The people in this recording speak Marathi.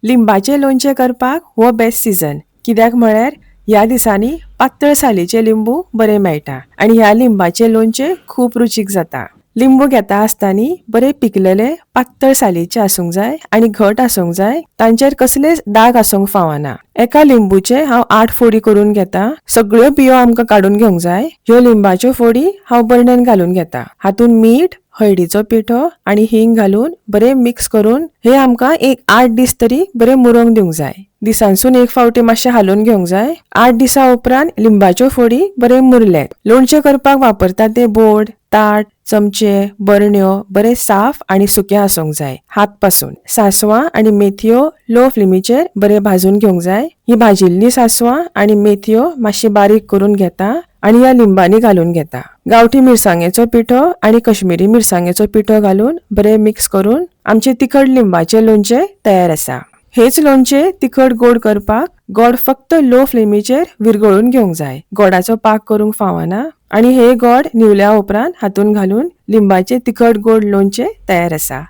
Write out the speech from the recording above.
लिंबाचे लोणचे करपाक हो बेस्ट सीजन, कित्याक म्हळ्यार ह्या दिसांनी पातळ सालीचे लिंबू बरे मेळटा आणि ह्या लिंबाचे लोणचे खूप रुचीक जाता. लिंबू घेता आसतानी बरे पिकलेले पातळ सालीचे आसूंक जाय आणि घट आसूंक जाय, तांचेर कसलेच दाग आसूंक फावना. एका लिंबूचे हांव 8 फोडी करून घेता. सगळ्यो बियो आमकां काढून घेवंक जाय. ह्यो लिंबाच्यो फोडी हांव बरण्यांत घालून घेता. हातून मीठ, हळदीचो पिठो आणि हिंग घालून बरे मिक्स करून हे आमकां एक 8 दीस तरी बरे मुरोंक दिवंक जाय. दिसांसून एक फावटी मातशें हालोवन घेवंक जाय. 8 दिसा उपरांत लिंबाच्यो फोडी बरे मुरल्यात. लोणचें करपाक वापरता ते बोड, ताट, चमचे, बरण्यो बरे साफ आणि सुके आसूंक जाय. हात पासून सांसवां आणि मेथयो लो फ्लेमीचेर बरे भाजून घेवंक जाय. ही भाजिल्ली सांसवां आणि मेथयो मातशी बारीक करून घेता आणि ह्या लिंबांनी घालून घेता. गावठी मिरसांगेचो पिठो आणि कश्मीरी मिरसांगेचो पिठो घालून बरे मिक्स करून आमचे तिखट लिंबाचे लोणचे तयार आसा. हेच लोणचे तिखट गोड करपाक गोड फक्त लो फ्लेमीचेर विरगळून घेवंक जाय. गोडाचो पाक करूंक फावना आणि हे गोड निवल्या उपरांत हातून घालून लिंबाचे तिखट गोड लोणचे तयार आसा.